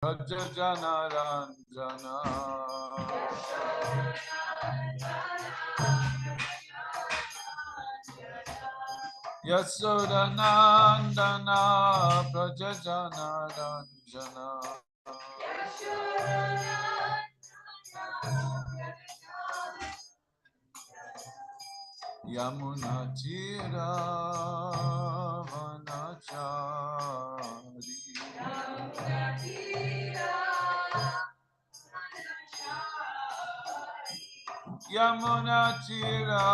Raja Jana Ranjana Yasoda Nandana Praja Jana Ranjana Yamuna Tira Vanachari Yamuna Tira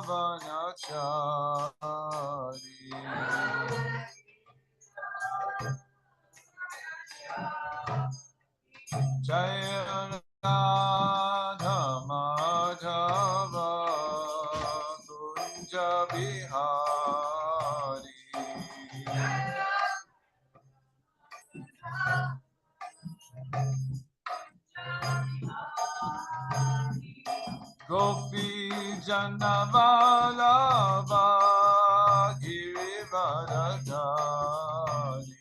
Vanachari Jaya Radha Madhava Kunja Bihari Gopi Janavalabha Girivaradari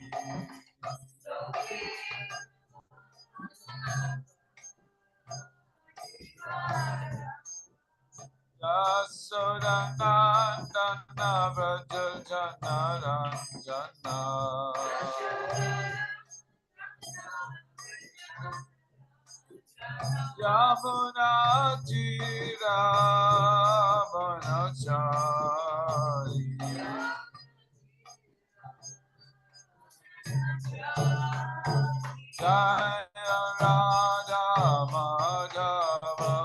Yasodanandana Vraja Janaranjana Yamuna Tira Vanachari Jaya Radha Madhava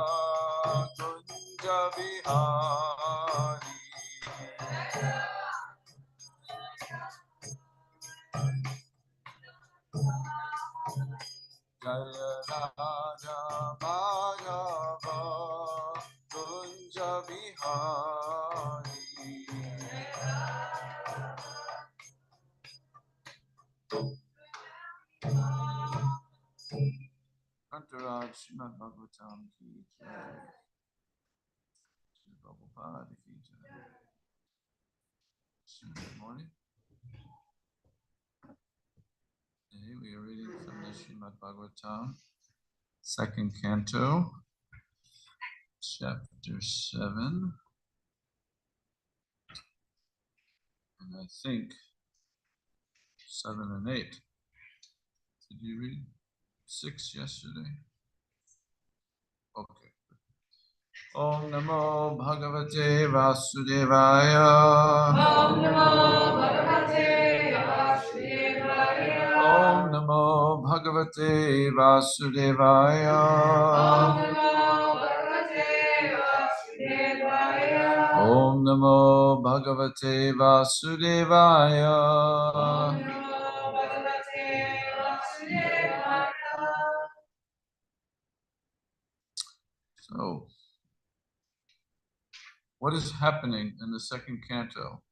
Kunja Bihari Jaya Radha Madhava Kunja Bihari Antaraj Srimad Bhagavatam ki jai. Shri Prabhupada ki jai. Good morning. Today we are reading from the Srimad Bhagavatam, second canto, chapter 7. And I think 7 and 8. Did you read 6 yesterday? Okay. Om Namo Bhagavate Vasudevaya. Om Namo Bhagavate Vasudevaya. Om Namo Bhagavate Vasudevaya. Om Namo Bhagavate Vasudevaya. Om Namo Bhagavate Vasudevaya. Om Namo Bhagavate Vasudevaya. So, what is happening in the second canto?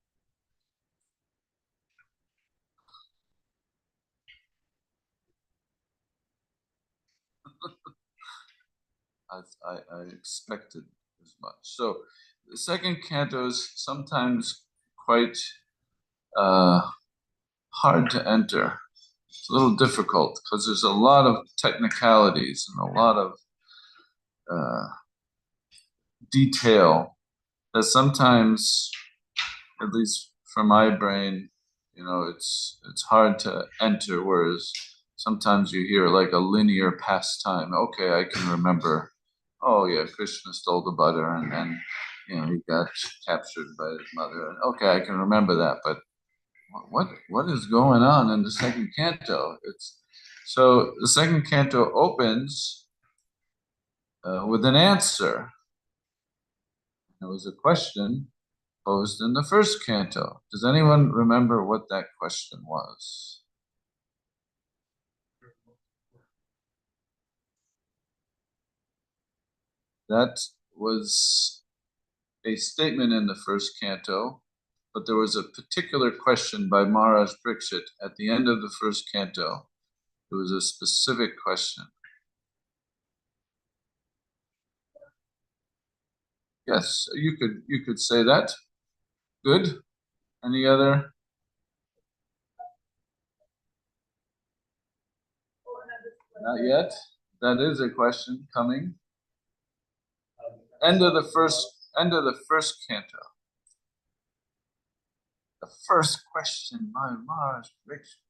I expected as much. So, the second canto is sometimes quite hard to enter. It's a little difficult because there's a lot of technicalities and a lot of detail that sometimes, at least for my brain, it's hard to enter. Whereas sometimes you hear like a linear pastime. Okay, I can remember. Oh yeah, Krishna stole the butter, and then he got captured by his mother. Okay, I can remember that. But what is going on in the second canto? So the second canto opens with an answer. There was a question posed in the first canto. Does anyone remember what that question was? That was a statement in the first canto, but there was a particular question by Maharaj Brikshit at the end of the first canto. It was a specific question. Yes, you could say that. Good. Any other? Not yet. That is a question coming. End of the first canto. The first question, my Mars prediction.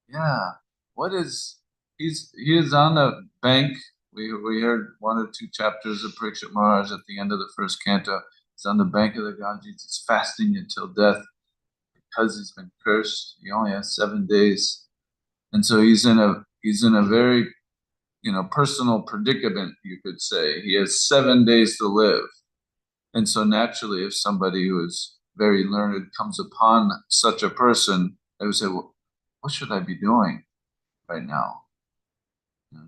Yeah. What is he is on the bank. We heard one or two chapters of Parikshit Maharaj at the end of the first canto. He's on the bank of the Ganges. He's fasting until death because he's been cursed. He only has 7 days, and so he's in a very personal predicament. You could say he has 7 days to live, and so naturally, if somebody who is very learned comes upon such a person, they would say, "Well, what should I be doing right now?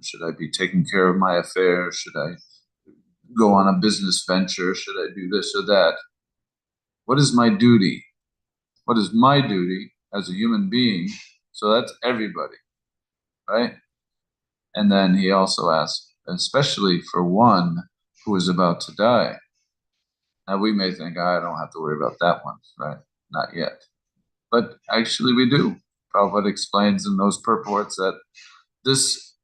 Should I be taking care of my affairs? Should I go on a business venture? Should I do this or that? What is my duty? What is my duty as a human being?" So that's everybody, right? And then he also asked, especially for one who is about to die. Now we may think, I don't have to worry about that one, right? Not yet. But actually we do. Prabhupada explains in those purports that this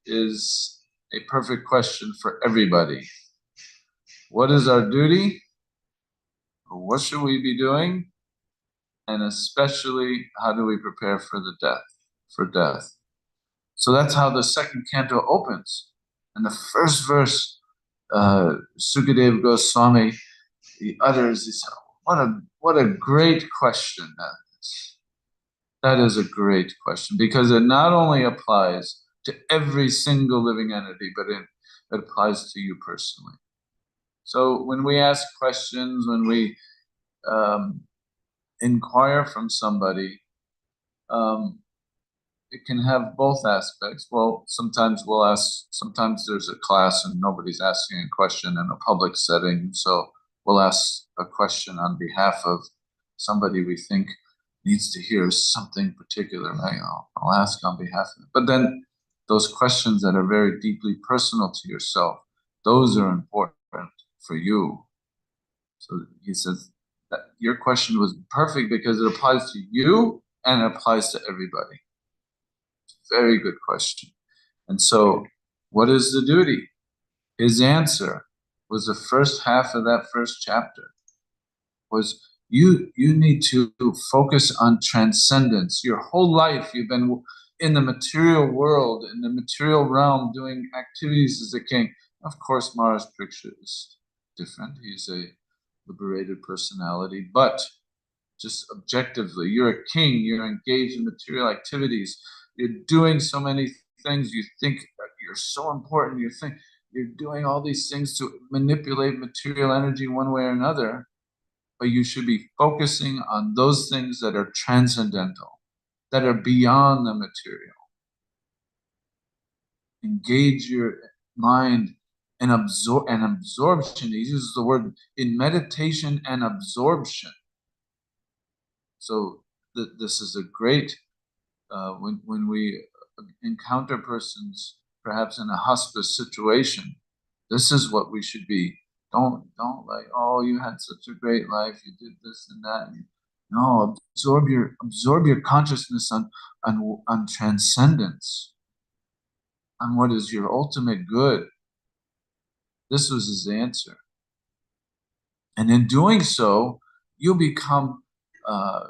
is a perfect question for everybody. What is our duty? What should we be doing? And especially, how do we prepare for death? So that's how the second canto opens. And the first verse, Sukadeva Goswami, he utters, he said, what a great question that is. That is a great question, because it not only applies to every single living entity, but it applies to you personally. So when we ask questions, when we inquire from somebody, it can have both aspects. Well, sometimes there's a class and nobody's asking a question in a public setting. So we'll ask a question on behalf of somebody we think needs to hear something particular. Right? I'll ask on behalf of it. But then those questions that are very deeply personal to yourself, those are important for you. So he says that your question was perfect because it applies to you and it applies to everybody. Very good question. And so, what is the duty? His answer was the first half of that first chapter. Was you need to focus on transcendence. Your whole life you've been in the material world, in the material realm, doing activities as a king. Of course, Maharaj Parikshit is different. He's a liberated personality, but just objectively, you're a king, you're engaged in material activities, you're doing so many things, you think you're so important, you think you're doing all these things to manipulate material energy one way or another, but you should be focusing on those things that are transcendental, that are beyond the material. Engage your mind in absorption. He uses the word in meditation and absorption. So this is a great, when we encounter persons perhaps in a hospice situation, this is what we should be. Don't like, oh, you had such a great life, you did this and that. No, absorb your consciousness on transcendence, on what is your ultimate good. This was his answer. And in doing so, you'll become uh,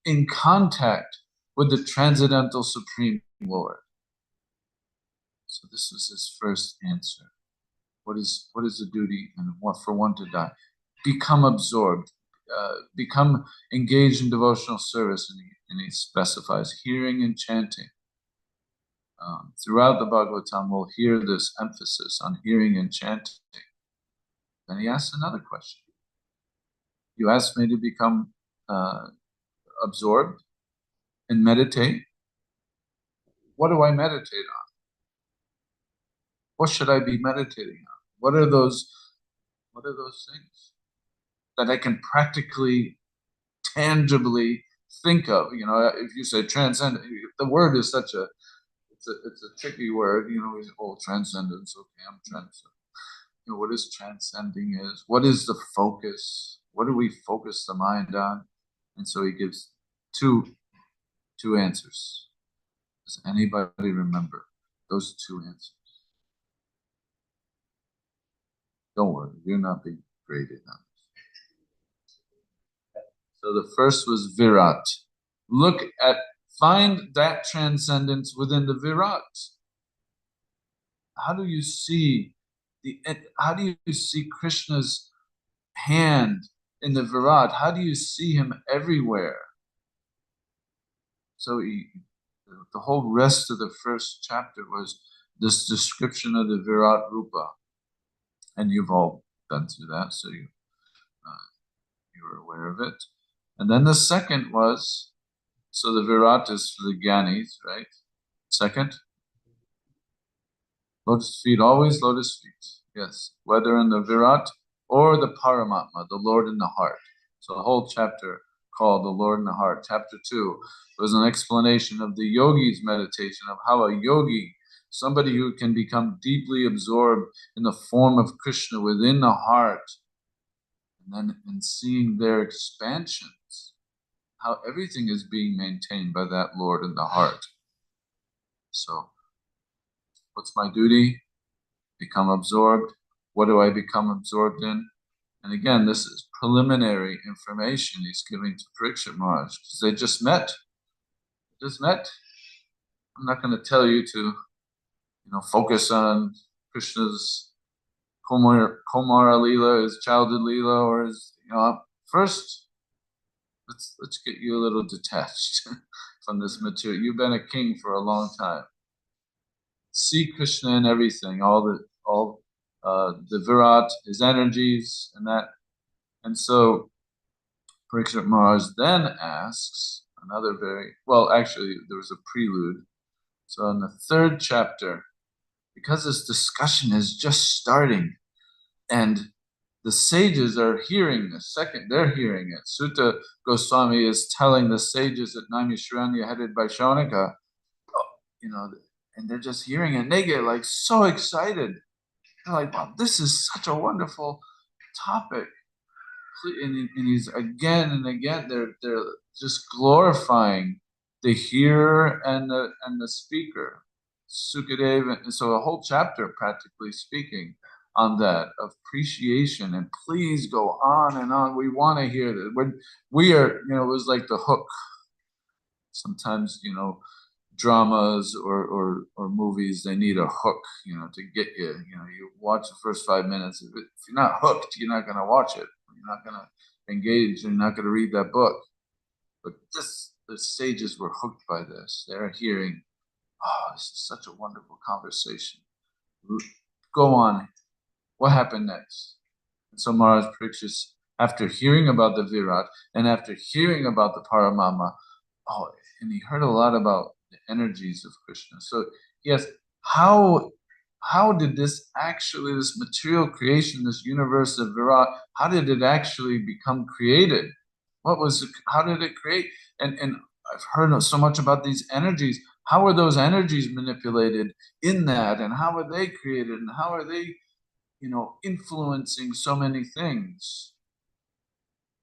in contact with the transcendental Supreme Lord. So this was his first answer. What is the duty and what for one to die? Become absorbed, become engaged in devotional service, and he specifies hearing and chanting. Throughout the Bhagavatam, we'll hear this emphasis on hearing and chanting. Then he asks another question. You asked me to become absorbed and meditate. What do I meditate on? What should I be meditating on? What are those things that I can practically, tangibly think of? If you say transcend, the word is such a it's a tricky word. Transcendence. Okay, I'm transcending. What is transcending is? What is the focus? What do we focus the mind on? And so he gives two answers. Does anybody remember those two answers? Don't worry, you're not being graded on this. So the first was Virat. Find that transcendence within the Virat. How do you see Krishna's hand in the Virat? How do you see him everywhere? So the whole rest of the first chapter was this description of the Virat Rupa, and you've all been through that, so you're aware of it. And then the second was, so the Virat is for the Gyanis, right? Second, lotus feet, always lotus feet. Yes, whether in the Virat or the Paramatma, the Lord in the heart. So a whole chapter called the Lord in the heart. Chapter 2 was an explanation of the yogi's meditation, of how a yogi, somebody who can become deeply absorbed in the form of Krishna within the heart, and seeing their expansions, how everything is being maintained by that Lord in the heart. So, what's my duty? Become absorbed. What do I become absorbed in? And again, this is preliminary information he's giving to Parikshit Maharaj, because they just met. I'm not going to tell you to, focus on Krishna's Kumara Leela, his childhood Leela, or his, first, let's get you a little detached from this material. You've been a king for a long time. See Krishna in everything, all the Virat, his energies, and that. And so Parikshit Maharaj then asks another actually, there was a prelude. So in the third chapter, because this discussion is just starting, and the sages are hearing they're hearing it. Sutta Goswami is telling the sages at Naimisharanya, headed by Shaunaka, and they're just hearing it, and they get like so excited. They're like, wow, this is such a wonderful topic. And he's again and again, they're just glorifying the hearer and the speaker, Sukadeva. And so a whole chapter, practically speaking, on that of appreciation. And please go on and on. We want to hear that. When we are, it was like the hook. Sometimes, dramas or movies, they need a hook, to get you. You watch the first 5 minutes. If you're not hooked, you're not going to watch it. You're not going to engage. You're not going to read that book. But the sages were hooked by this. They're hearing, oh, this is such a wonderful conversation. Go on. What happened next? And so Maharaj Parikshit, after hearing about the Virat and after hearing about the Paramama, and he heard a lot about the energies of Krishna. So yes, how did this material creation, this universe of Virat, how did it actually become created? How did it create? And I've heard so much about these energies. How are those energies manipulated in that? And how are they created? And how are they, influencing so many things?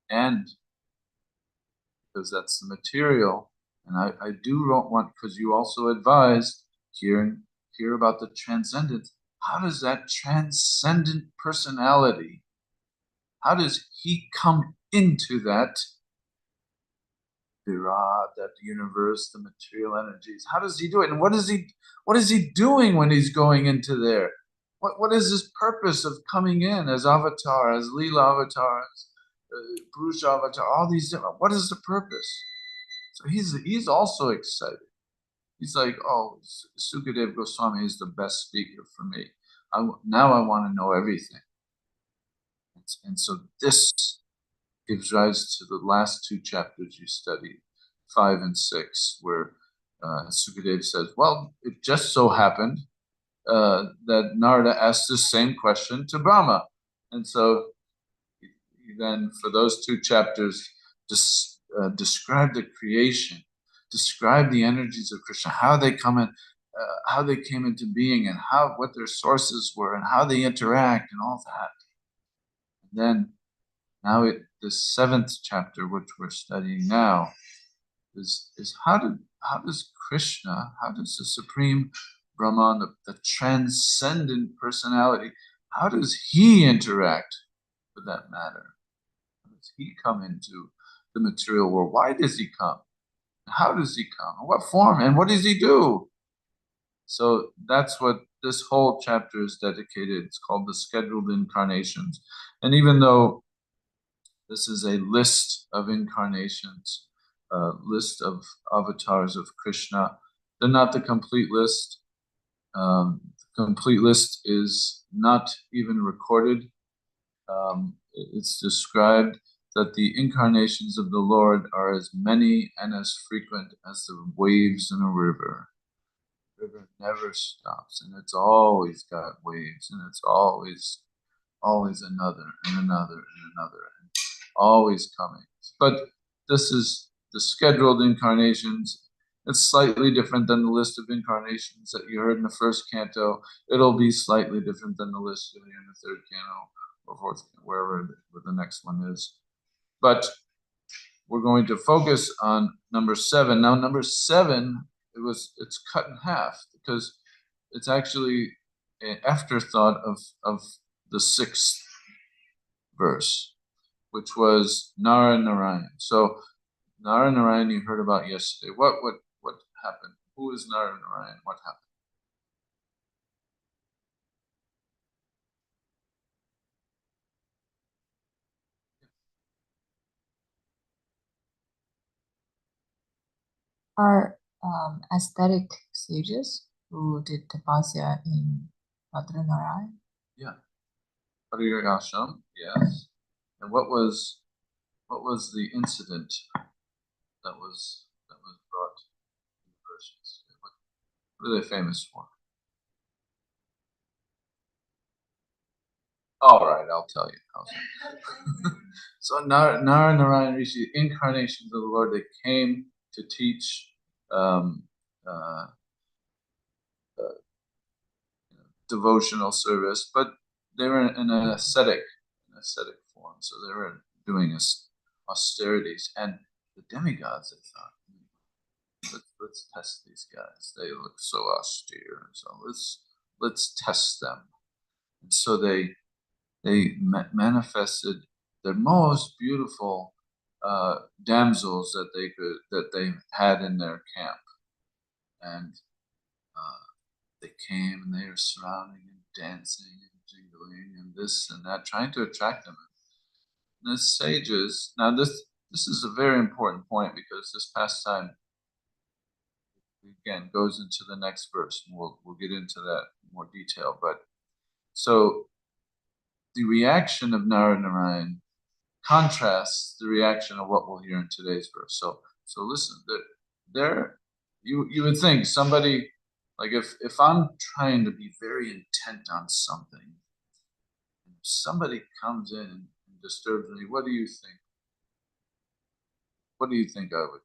And because that's the material. And I do want, because you also advised hear about the transcendence. How does that transcendent personality, how does he come into that Virat, that universe, the material energies? How does he do it? And what is he doing when he's going into there? What is his purpose of coming in as avatar, as Leela avatar, as Purusha avatar, all these different, what is the purpose? So he's also excited. He's like, oh, Sukadeva Goswami is the best speaker for me. Now I want to know everything. And so this gives rise to the last two chapters you studied, 5 and 6, where Sukadeva says, well, it just so happened that Narada asked the same question to Brahma. And so he then, for those two chapters, describe the creation, describe the energies of Krishna, how they come in, how they came into being, and what their sources were, and how they interact, and all that. And then, the 7th chapter, which we're studying now, is how does Krishna, how does the Supreme Brahman, the transcendent personality, how does he interact with that matter? How does he come into the material world? Why does he come? How does he come? In what form? And what does he do? So that's what this whole chapter is dedicated. It's called the Scheduled Incarnations. And even though this is a list of incarnations, a list of avatars of Krishna, they're not the complete list. The complete list is not even recorded. It's described that the incarnations of the Lord are as many and as frequent as the waves in a river. The river never stops, and it's always got waves, and it's always another and another and another, and always coming. But this is the scheduled incarnations. It's slightly different than the list of incarnations that you heard in the first canto. It'll be slightly different than the list you'll hear in the third canto or fourth, wherever the next one is. But we're going to focus on number 7. Now, number 7, it's cut in half because it's actually an afterthought of the 6th verse, which was Nara Narayan. So Nara Narayan you heard about yesterday. What happened? Who is Nara Narayan? What happened? Are aesthetic sages who did tapasya in Badrinarai. Yeah. Parir Ashram, yes. And what was the incident that was brought in the verses? What are they famous for? All right, I'll tell you. So Nara Narayan Rishi, incarnations of the Lord, they came to teach um, uh, uh, devotional service, but they were in an ascetic form. So they were doing austerities, and the demigods, they thought, let's test these guys. They look so austere, so let's test them. And so they manifested their most beautiful damsels that they had in their camp, and they came and they were surrounding and dancing and jingling and this and that, trying to attract them. And the sages, now this is a very important point because this pastime again goes into the next verse, and we'll get into that in more detail. But so the reaction of Narayan contrasts the reaction of what we'll hear in today's verse. So listen, there you would think somebody, like if I'm trying to be very intent on something, and if somebody comes in and disturbs me, what do you think? What do you think I would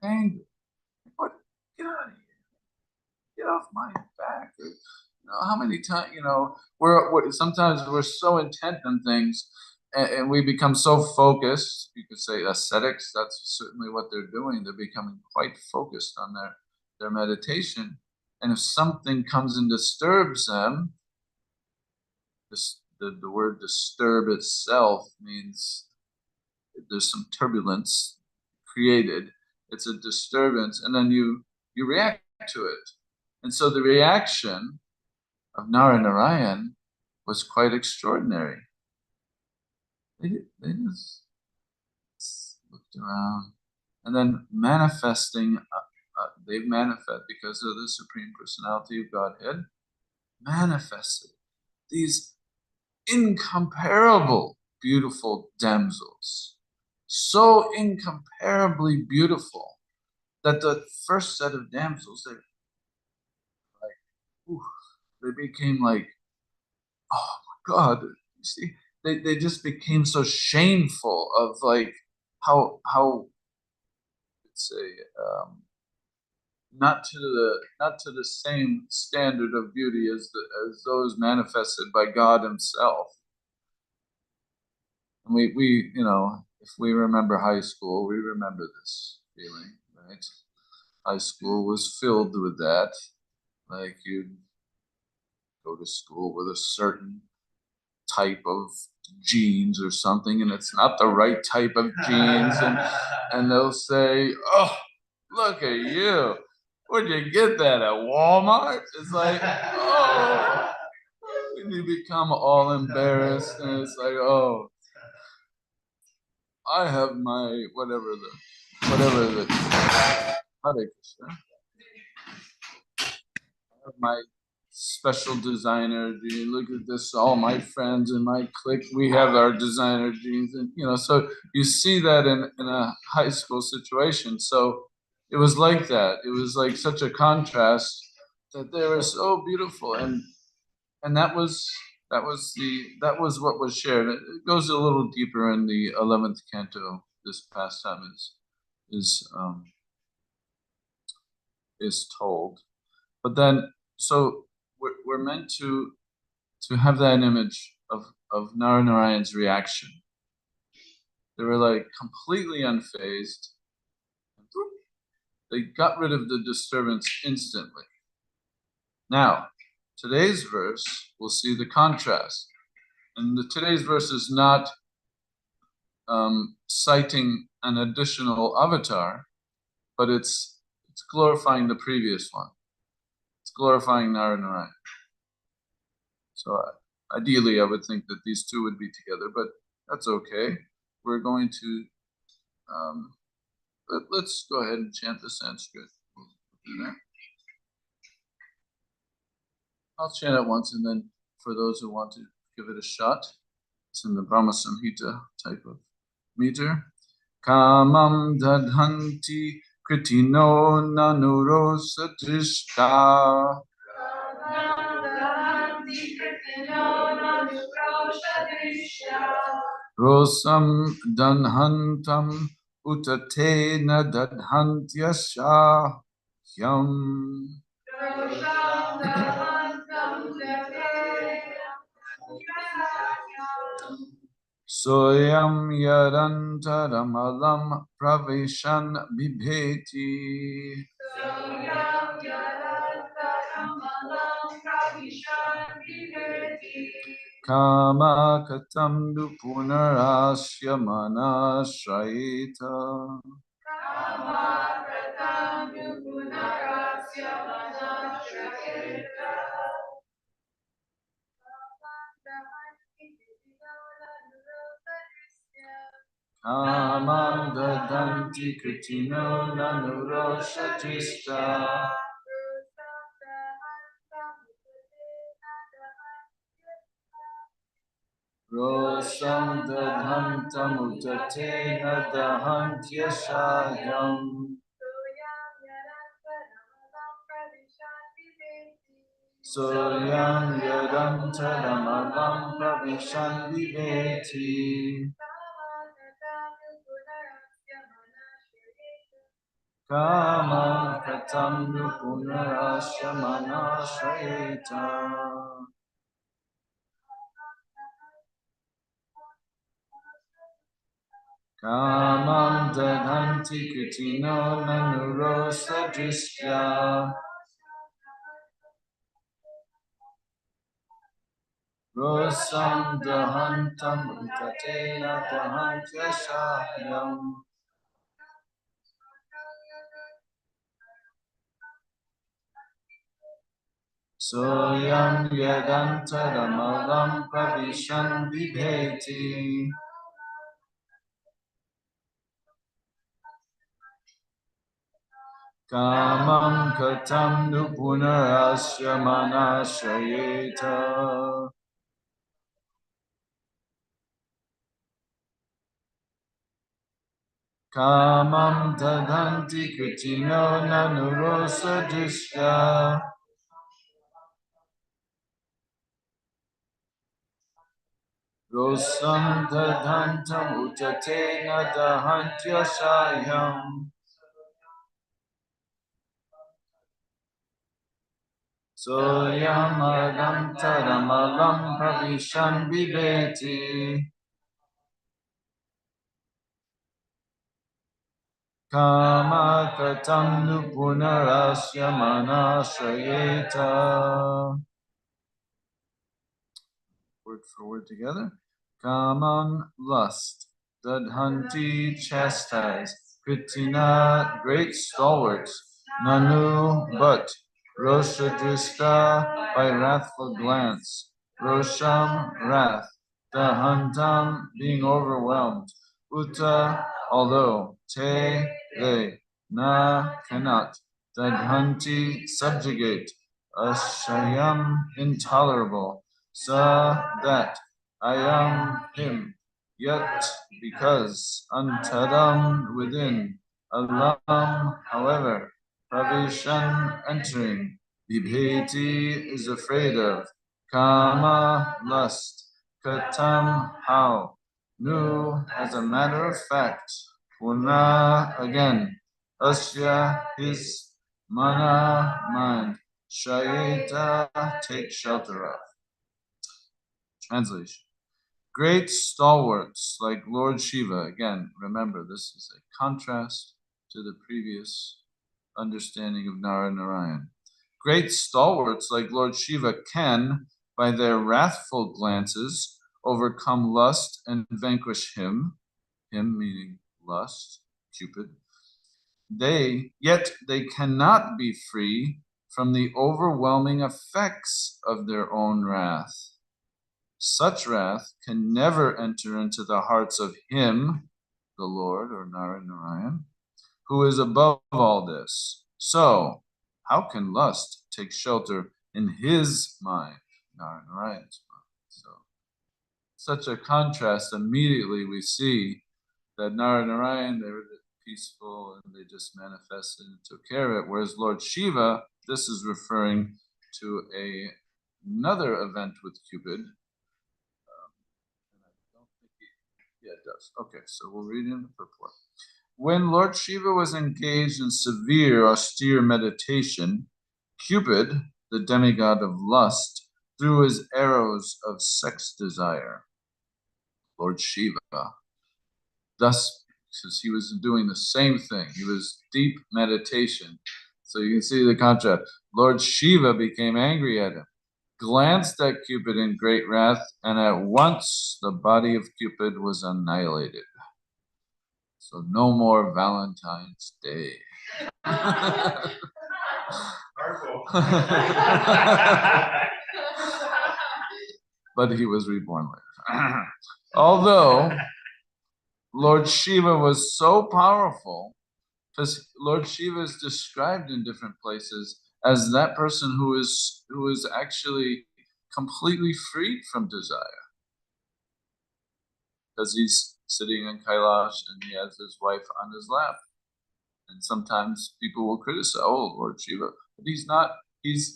do? Angry. What? Get out of here. Get off my back. Or, how many times, we're sometimes we're so intent on things, and we become so focused. You could say ascetics, that's certainly what they're doing. They're becoming quite focused on their meditation. And if something comes and disturbs them, the word disturb itself means there's some turbulence created. It's a disturbance, and then you react to it. And so the reaction of Narayan was quite extraordinary. They just looked around, and then they manifest because of the Supreme Personality of Godhead, manifested these incomparable beautiful damsels, so incomparably beautiful that the first set of damsels, they became like, oh my God, you see, they just became so shameful of like how let's say not to the same standard of beauty as those manifested by God Himself. And we if we remember high school, we remember this feeling, right? High school was filled with that. Like you'd go to school with a certain type of jeans or something, and it's not the right type of jeans, and they'll say, "Oh, look at you! Where'd you get that at Walmart?" It's like, oh, and you become all embarrassed, and it's like, oh, I have my whatever the Hare Krishna. My special designer jeans. Look at this, all my friends in my clique, we have our designer jeans, and so you see that in a high school situation. So it was like that. It was like such a contrast that they were so beautiful, and that was what was shared. It goes a little deeper in the 11th canto. This pastime is told. But then, so we're meant to have that image of Narayan's reaction. They were like completely unfazed. They got rid of the disturbance instantly. Now, today's verse, we'll see the contrast. And today's verse is not citing an additional avatar, but it's glorifying the previous one. It's glorifying Narayan. So ideally, I would think that these two would be together, but that's okay. We're going to let's go ahead and chant the Sanskrit. We'll do that. I'll chant it once, and then for those who want to give it a shot, it's in the Brahma Samhita type of meter. Kamam dadhanti kritino nanurosa drishta. Rosam danhantam utate na dadhantyasya yam. Soyam yarantaramalam pravishan bibheti. Kama katam du punarasya manashrayeta. Kamam dadanti kritino nanuroshatista. Rosam dadhantam utate nadahantyashayam. Soyam yadantaramalam pravishan viveti. Kamam katam nu punarasya manashrayeta. Kamam dadhanti kritino nanurosa drishya. Rosam dahantam utatena dahantyashayam. Soyam yadantadamalam pravishan vibheti. Kamam katam nu punarasya manashrayeta. Kamam dadhanti kritino nanurosa drishya. Rosam dadhantam utatena dahantyashayam. Soyam agantaramalam pravishan viveti. Kama katam punarasya manasayeta. Word for word together. Kamam, lust. Dadhanti, chastise. Kritina, great stalwarts. Nanu, but. Roshadrista, by wrathful glance. Rosham, wrath. Dahantam, being overwhelmed. Uta, although. Te, they. Na, cannot. Dadhanti, subjugate. Ashayam, intolerable. Sa, that. I am him. Yet, because. Antadam, within. Alam, however. Pravishan, entering. Vibheti, is afraid of. Kama, lust. Katam, how. Nu, as a matter of fact. Puna, again. Asya, his. Mana, mind. Shayeta, take shelter of. Translation. Great stalwarts like Lord Shiva. Again, remember, this is a contrast to the previous understanding of Narayan. Great stalwarts like Lord Shiva can, by their wrathful glances, overcome lust and vanquish him meaning lust, Cupid. Yet they cannot be free from the overwhelming effects of their own wrath. Such wrath can never enter into the hearts of him, the Lord, or Narayan, who is above all this. So, how can lust take shelter in his mind, Narayan's mind? So, such a contrast, immediately we see that Narayan, they were peaceful and they just manifested and took care of it. Whereas Lord Shiva, this is referring to another event with Cupid. Yeah, it does. Okay, so we'll read in the purport. When Lord Shiva was engaged in severe, austere meditation, Cupid, the demigod of lust, threw his arrows of sex desire. Lord Shiva, thus, because he was doing the same thing, he was deep meditation. So you can see the contrast. Lord Shiva became angry at him, glanced at Cupid in great wrath, and at once the body of Cupid was annihilated. So no more Valentine's Day. But he was reborn later. Although Lord Shiva was so powerful, because Lord Shiva is described in different places as that person who is actually completely freed from desire, because he's sitting in Kailash and he has his wife on his lap. And sometimes people will criticize, oh, Lord Shiva, but he's not. He's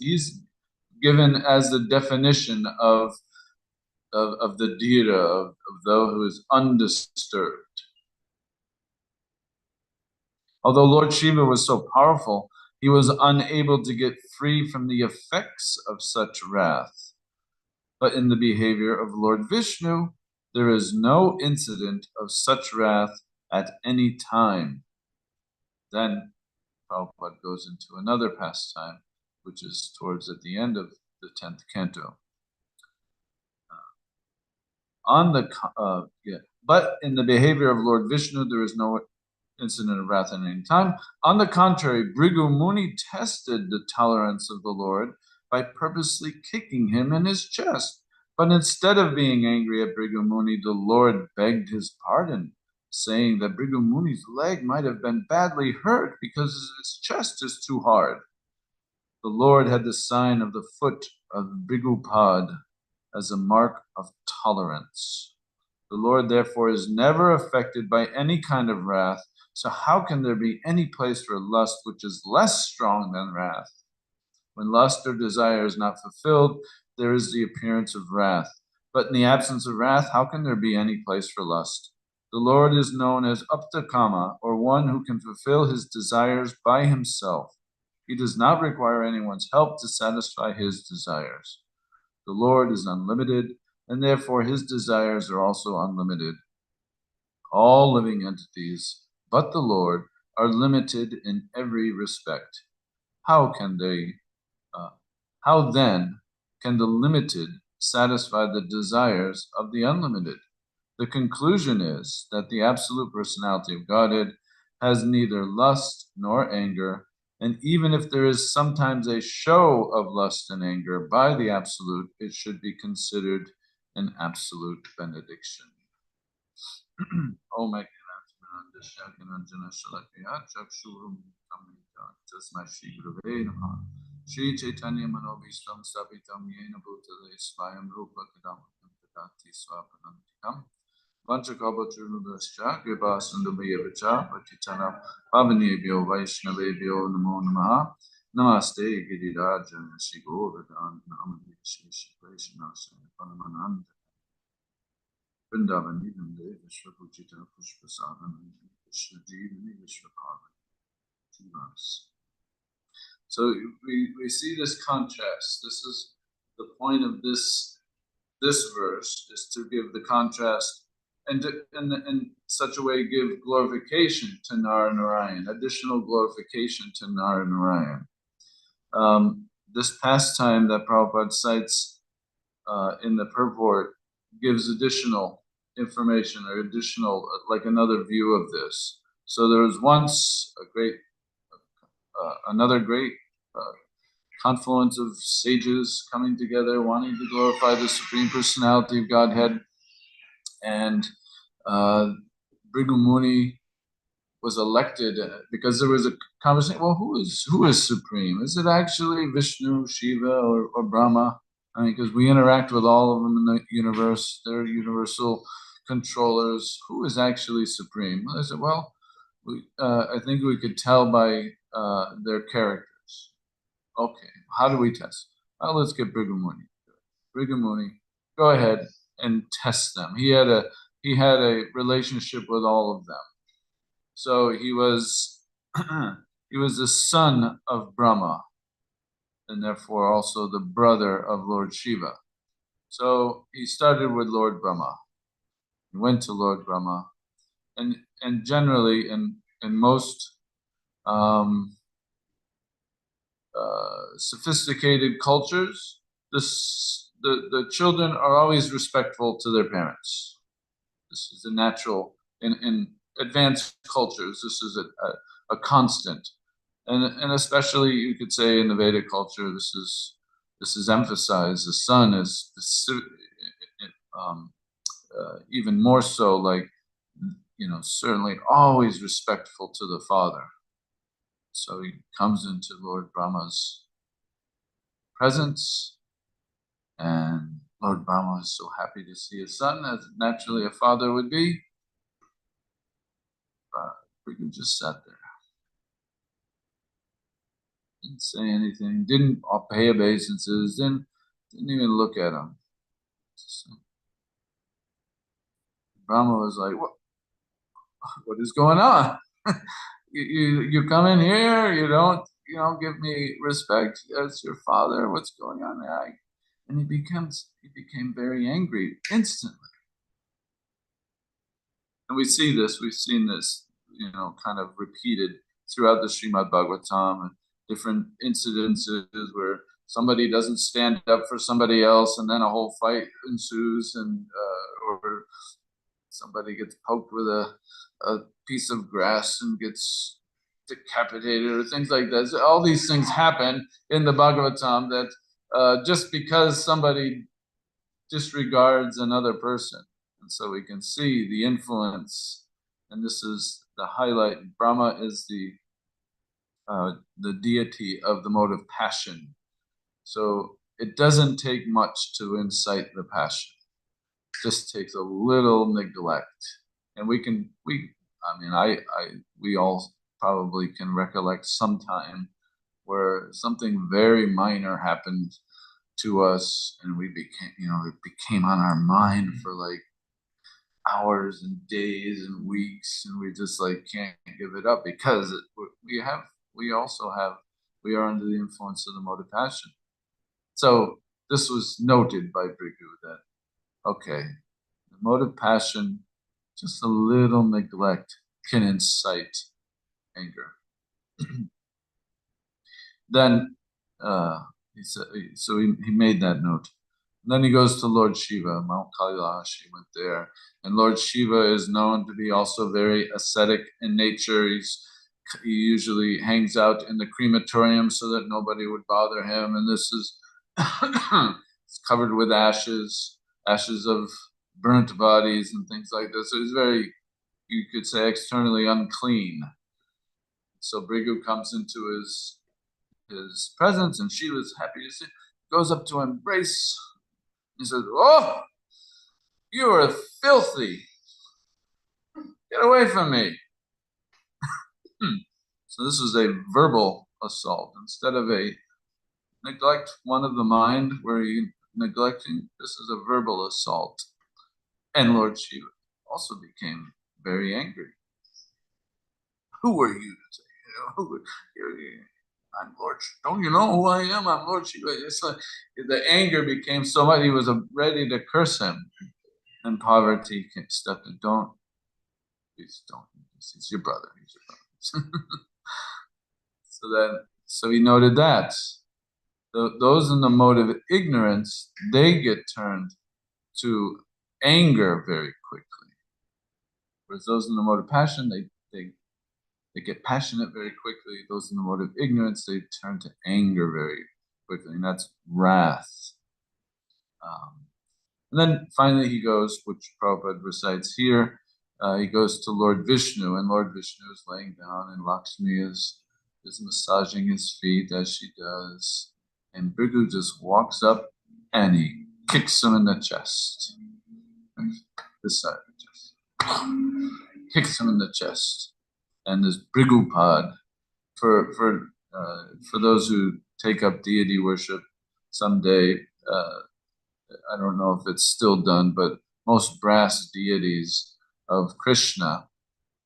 given as the definition of the dhira, of those who is undisturbed. Although Lord Shiva was so powerful, he was unable to get free from the effects of such wrath. But in the behavior of Lord Vishnu, there is no incident of such wrath at any time. Then Prabhupada goes into another pastime, which is towards at the end of the 10th canto. But in the behavior of Lord Vishnu, there is no incident of wrath at any time. On the contrary, Bhrigu Muni tested the tolerance of the Lord by purposely kicking him in his chest. But instead of being angry at Bhrigu Muni, the Lord begged his pardon, saying that Bhrigu Muni's leg might have been badly hurt because his chest is too hard. The Lord had the sign of the foot of Bhrigupad as a mark of tolerance. The Lord, therefore, is never affected by any kind of wrath. So how can there be any place for lust which is less strong than wrath? When lust or desire is not fulfilled, there is the appearance of wrath. But in the absence of wrath, how can there be any place for lust? The Lord is known as Aptakama, or one who can fulfill his desires by himself. He does not require anyone's help to satisfy his desires. The Lord is unlimited, and therefore his desires are also unlimited. All living entities, but the Lord, are limited in every respect. How can they, how then can the limited satisfy the desires of the unlimited? The conclusion is that the absolute personality of Godhead has neither lust nor anger, and even if there is sometimes a show of lust and anger by the absolute, it should be considered an absolute benediction. Om Shri Chaitanya Manovistam Stapitam Yena Bhutale Svayam Rupa Kadam Tadati Swapanantikam Vanchakabhaturudascha Kripa Sundabhayevacha Patitana Pavanebhyo Vaishnavebhyo Namo Namaha Namaste Giriraj Shri Govardhan Namade Shri Shri Krishna Shri Paramananda Vrindavan Nidande Vishwabhujita Pushpasadana Vishwa Jivani Vishwabhavani Jivas. So we see this contrast. This is the point of this verse, is to give the contrast and in such a way give glorification to Narayan, additional glorification to Narayan. This pastime that Prabhupada cites in the purport gives additional information or additional, like another view of this. So there was once another great confluence of sages coming together, wanting to glorify the Supreme Personality of Godhead. And Bhrigu Muni was elected because there was a conversation. Well, who is supreme? Is it actually Vishnu, Shiva, or Brahma? I mean, because we interact with all of them in the universe. They're universal controllers. Who is actually supreme? I said, well, I think we could tell by their characters. Okay, how do we test? Well, let's get Bhrigu Muni. Bhrigu Muni, go ahead and test them. He had a relationship with all of them. So he was he was the son of Brahma, and therefore also the brother of Lord Shiva. So he started with Lord Brahma. He went to Lord Brahma, and generally in most sophisticated cultures, the children are always respectful to their parents. This is a natural in advanced cultures. This is a constant, and especially you could say in the Vedic culture, this is emphasized. The son is even more so, like, certainly always respectful to the father. So he comes into Lord Brahma's presence, and Lord Brahma is so happy to see his son, as naturally a father would be. Bhrigu just sat there, didn't say anything, didn't pay obeisances, didn't even look at him. Brahma was like, what is going on? you come in here, you don't give me respect as your father. What's going on there? And he became very angry instantly. And we've seen this, kind of repeated throughout the Srimad Bhagavatam, and different incidences where somebody doesn't stand up for somebody else, and then a whole fight ensues, and or somebody gets poked with a piece of grass and gets decapitated, or things like that. So all these things happen in the Bhagavatam, that just because somebody disregards another person. And so we can see the influence, and this is the highlight. Brahma is the deity of the mode of passion. So it doesn't take much to incite the passion. It just takes a little neglect. And we all probably can recollect some time where something very minor happened to us, and it became on our mind for like hours and days and weeks, and we just like can't give it up, because we are under the influence of the mode of passion. So this was noted by Bhrigu, that okay, the mode of passion, just a little neglect can incite anger. Then he said, so he made that note. And then he goes to Lord Shiva, Mount Kailash. He went there, and Lord Shiva is known to be also very ascetic in nature. He usually hangs out in the crematorium so that nobody would bother him. And this is it's covered with ashes of burnt bodies and things like this. So he's very, you could say, externally unclean. So Brigu comes into his presence, and Shiva's happy to see. Goes up to embrace. He says, "Oh, you are filthy. Get away from me." So this is a verbal assault instead of a neglect one of the mind where you neglecting. This is a verbal assault. And Lord Shiva also became very angry. Who are you to say? I'm Lord. Don't you know who I am? I'm Lord Shiva. It's like the anger became so much. He was ready to curse him. And Parvati stepped in. Please don't. He's your brother. He's your brother. So he noted that those in the mode of ignorance, they get turned to anger very quickly, whereas those in the mode of passion, they get passionate very quickly. Those in the mode of ignorance, they turn to anger very quickly, and that's wrath. And then finally he goes, which Prabhupada recites here, he goes to Lord Vishnu, and Lord Vishnu is laying down, and Lakshmi is massaging his feet as she does. And Brigu just walks up and he kicks him in the chest. This side of the chest. Kicks him in the chest. And this Brigupad, for those who take up deity worship someday, I don't know if it's still done, but most brass deities of Krishna,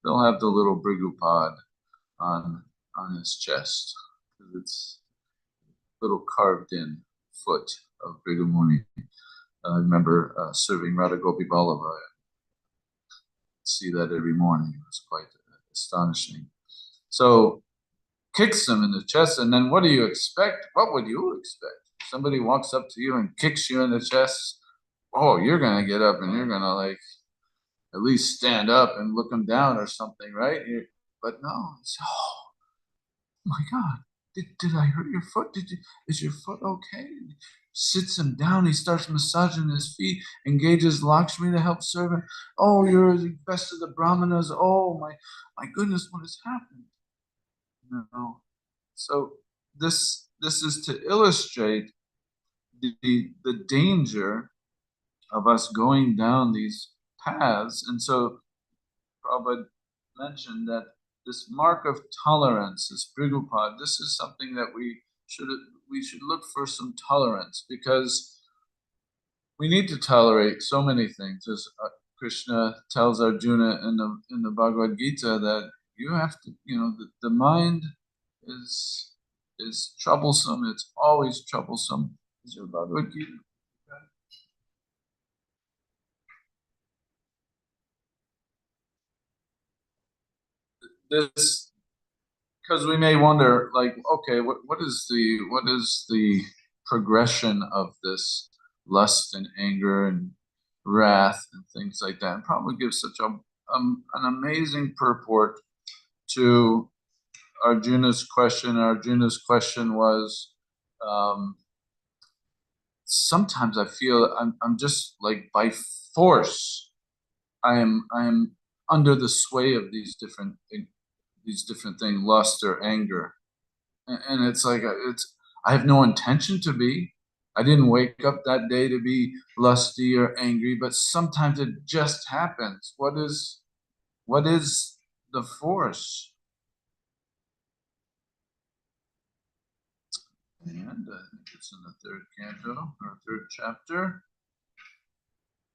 they'll have the little Brigupad on his chest. It's a little carved in foot of Bhrigu Muni. I remember serving Radha Gopi Vallabha. See that every morning. It was quite astonishing. So kicks him in the chest, and then what do you expect? What would you expect? Somebody walks up to you and kicks you in the chest. Oh, you're gonna get up and you're gonna like at least stand up and look him down or something, right? But no, it's my God, did I hurt your foot? Is your foot okay? Sits him down, he starts massaging his feet, engages Lakshmi to help serve him. Oh, you're the best of the Brahmanas. Oh my goodness, what has happened? No. So this is to illustrate the danger of us going down these paths. And so Prabhupada mentioned that this mark of tolerance, this Brigupad, this is something that we should look for some tolerance, because we need to tolerate so many things. As Krishna tells Arjuna in the Bhagavad Gita, that you have to, the mind is troublesome. It's always troublesome. Is your Bhagavad Gita? This, because we may wonder, like, okay, what is the progression of this lust and anger and wrath and things like that, and probably gives such an amazing purport to Arjuna's question. Arjuna's question was, sometimes I feel I'm just like by force I am under the sway of these different things, lust or anger, and it's like I have no intention to be. I didn't wake up that day to be lusty or angry, but sometimes it just happens. What is the force? And I think it's in the third canto or third chapter,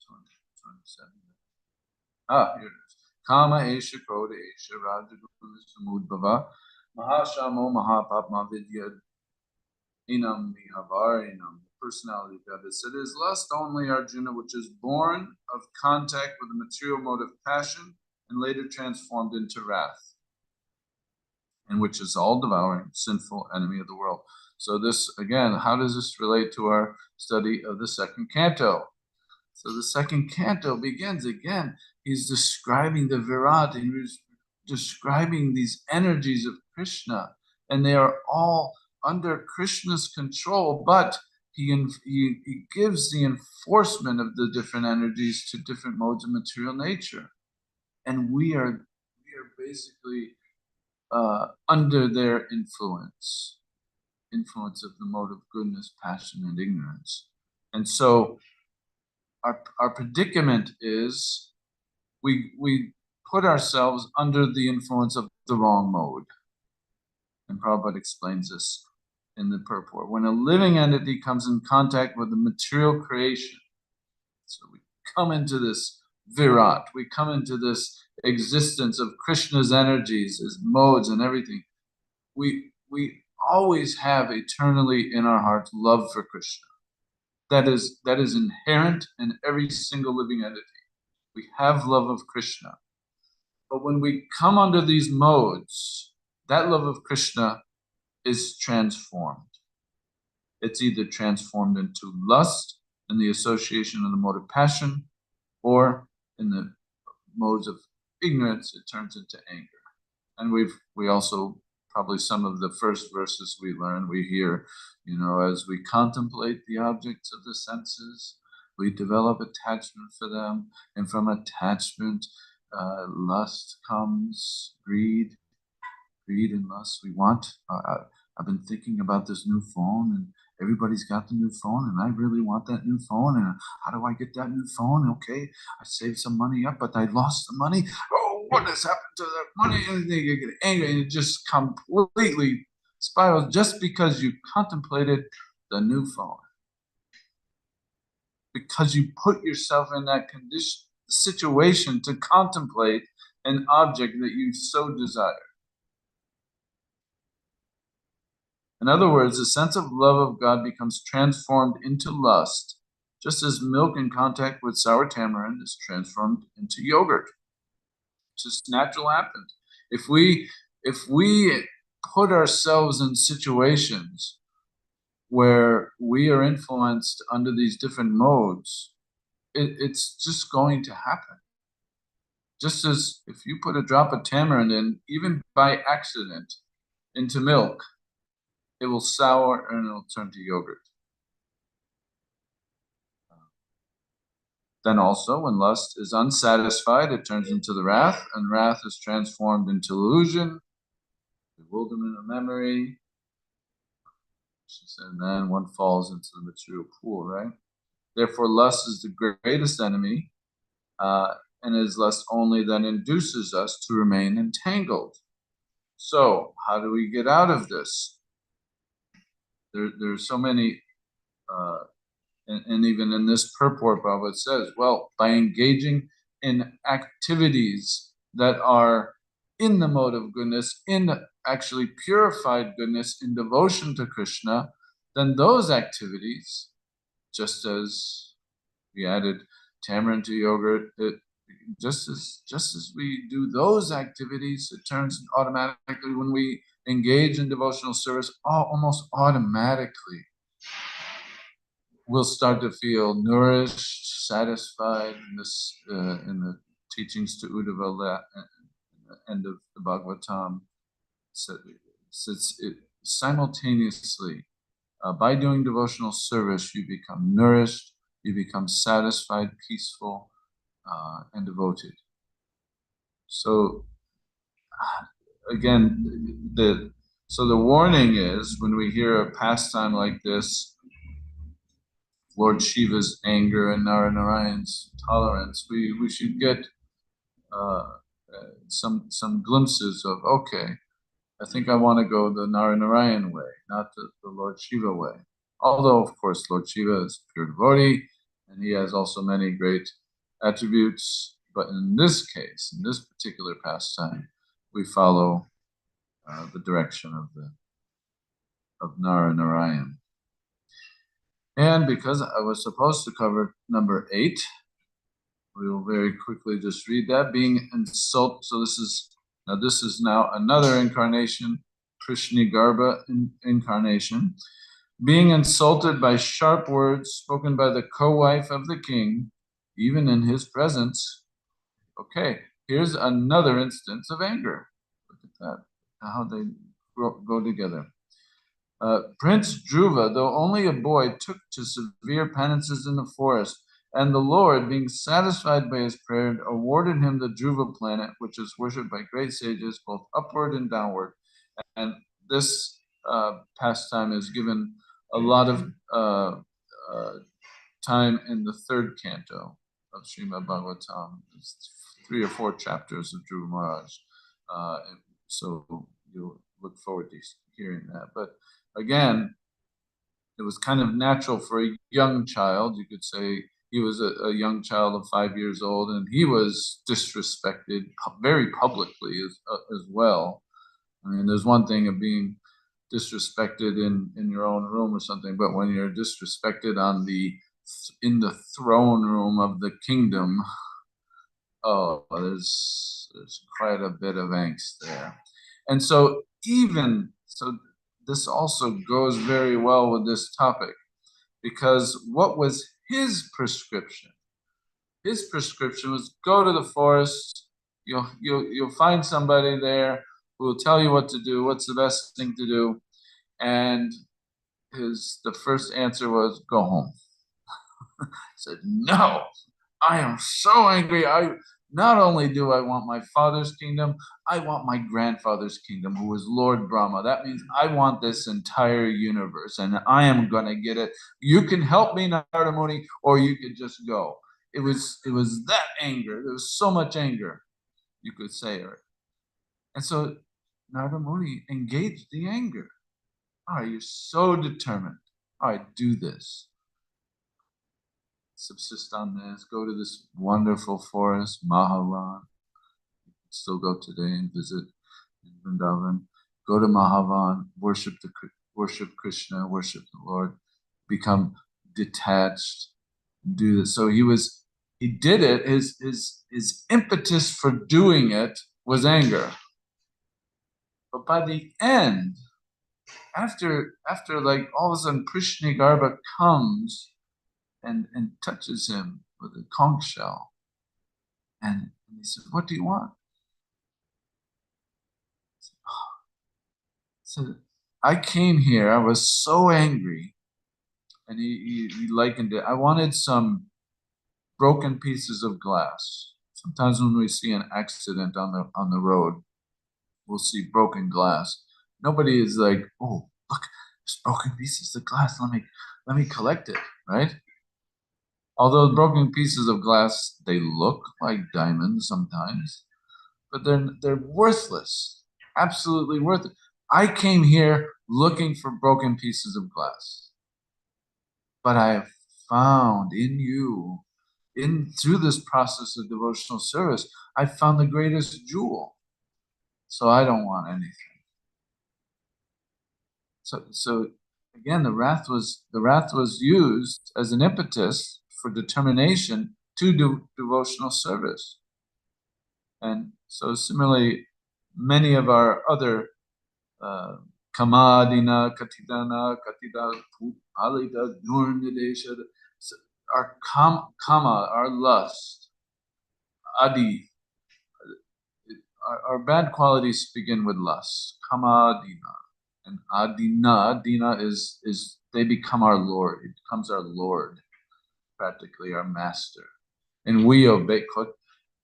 27. Here it is. Kama esha koda esha rajaguna samudbhava mahashamo mahapapma vidya inam mihabarinam. The personality of God. It said, is lust only, Arjuna, which is born of contact with the material mode of passion and later transformed into wrath. and which is all-devouring, sinful enemy of the world. So this, again, how does this relate to our study of the second canto? So the second canto begins again. He's describing the Virat, and he's describing these energies of Krishna, and they are all under Krishna's control, but he gives the enforcement of the different energies to different modes of material nature. And we are basically under their influence of the mode of goodness, passion, and ignorance. And so our predicament is we put ourselves under the influence of the wrong mode. And Prabhupada explains this in the purport. When a living entity comes in contact with the material creation, so we come into this virat, we come into this existence of Krishna's energies, his modes and everything, we always have eternally in our hearts love for Krishna. That is inherent in every single living entity. We have love of Krishna. But when we come under these modes, that love of Krishna is transformed. It's either transformed into lust in the association of the mode of passion, or in the modes of ignorance, it turns into anger. And we also, probably some of the first verses we learn, we hear, as we contemplate the objects of the senses, we develop attachment for them, and from attachment, lust comes, greed and lust. We want, I've been thinking about this new phone, and everybody's got the new phone, and I really want that new phone, and how do I get that new phone? Okay, I saved some money up, but I lost the money. Oh, what has happened to that money? And they get angry, and it just completely spirals just because you contemplated the new phone. Because you put yourself in that situation to contemplate an object that you so desire. In other words, the sense of love of God becomes transformed into lust, just as milk in contact with sour tamarind is transformed into yogurt. It's just natural happens. If we put ourselves in situations where we are influenced under these different modes, it's just going to happen. Just as if you put a drop of tamarind in, even by accident, into milk, it will sour and it'll turn to yogurt. Then also, when lust is unsatisfied, it turns into the wrath, and wrath is transformed into illusion, bewilderment of memory. And then one falls into the material pool, right? Therefore, lust is the greatest enemy, and it is lust only that induces us to remain entangled. So, how do we get out of this? There's so many, and even in this purport, Prabhupada says, well, by engaging in activities that are in the mode of goodness, in actually purified goodness, in devotion to Krishna, then those activities, just as we added tamarind to yogurt, just as we do those activities, it turns automatically, when we engage in devotional service, almost automatically we'll start to feel nourished, satisfied. In this, in the teachings to Uddhava, end of the Bhagavatam, simultaneously, by doing devotional service, you become nourished, you become satisfied, peaceful, and devoted. So again, the warning is, when we hear a pastime like this, Lord Shiva's anger and Narayan's tolerance, we should get some glimpses of, okay, I think I want to go the Narayan way, not the Lord Shiva way. Although, of course, Lord Shiva is pure devotee, and he has also many great attributes. But in this case, in this particular pastime, we follow the direction of Narayan. And because I was supposed to cover number 8, we will very quickly just read that. Being insult. So this is Now this is now another incarnation, Krishnigarbha incarnation, being insulted by sharp words spoken by the co-wife of the king, even in his presence. Okay, here's another instance of anger. Look at that, how they go together. Prince Dhruva, though only a boy, took to severe penances in the forest, and the Lord, being satisfied by his prayer, awarded him the Dhruva planet, which is worshipped by great sages, both upward and downward. And this pastime is given a lot of uh, time in the third canto of Srimad Bhagavatam. It's 3 or 4 chapters of Dhruva Maharaj. So you'll look forward to hearing that. But again, it was kind of natural for a young child. You could say he was a young child of 5 years old, and he was disrespected very publicly as well. I mean, there's one thing of being disrespected in your own room or something, but when you're disrespected in the throne room of the kingdom, oh, there's quite a bit of angst there. And so this also goes very well with this topic, because what was his prescription? His prescription was go to the forest. You'll find somebody there who will tell you what to do, what's the best thing to do. And the first answer was go home. He said, no, I am so angry. Not only do I want my father's kingdom, I want my grandfather's kingdom, who was Lord Brahma. That means I want this entire universe, and I am going to get it. You can help me, Narada Muni, or you could just go. It was that anger. There was so much anger, you could say. And so Narada Muni engaged the anger. All right, you're so determined. All right, do this. Subsist on this. Go to this wonderful forest, Mahavan. You can still go today and visit in Vrindavan. Go to Mahavan, worship Krishna, worship the Lord, become detached, do this. So he did it. His impetus for doing it was anger. But by the end, after like all of a sudden Krishnigarbha comes and touches him with a conch shell, and he said, "What do you want?" So I came here. I was so angry, and he likened it. I wanted some broken pieces of glass. Sometimes when we see an accident on the road, we'll see broken glass. Nobody is like, "Oh, look, there's broken pieces of glass. Let me collect it," right? Although broken pieces of glass, they look like diamonds sometimes, but they're worthless, absolutely worthless. I came here looking for broken pieces of glass, but I have found in you, through this process of devotional service, I found the greatest jewel. So I don't want anything. So again, the wrath was used as an impetus for determination to do devotional service. And so similarly, many of our other kamadina, katidana, katida, alita, nurnidesha, our kama, our lust, adi, our bad qualities begin with lust, kamadina. And adina is they become our Lord. It becomes our Lord, practically our master. And we obey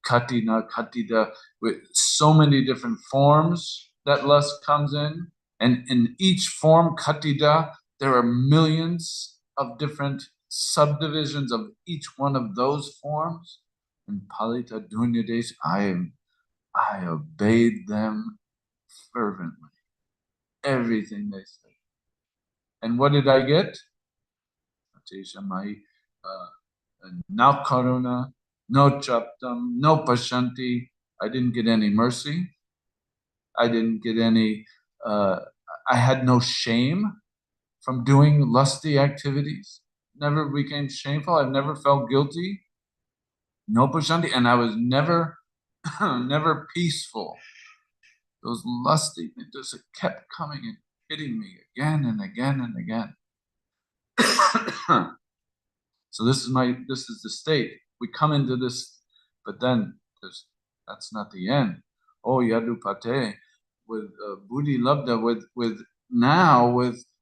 katina, katida, with so many different forms that lust comes in. And in each form, katida, there are millions of different subdivisions of each one of those forms. And palita dunyades, I obeyed them fervently. Everything they say. And what did I get? No karuna, no chaptam, no pashanti. I didn't get any mercy. I didn't get any, I had no shame from doing lusty activities. Never became shameful. I've never felt guilty. No pashanti. And I was never, never peaceful. those lusty, it just kept coming and hitting me again and again and again. So this is the state. We come into this, but then that's not the end. Oh, Yadupate, with Buddhi Labda, with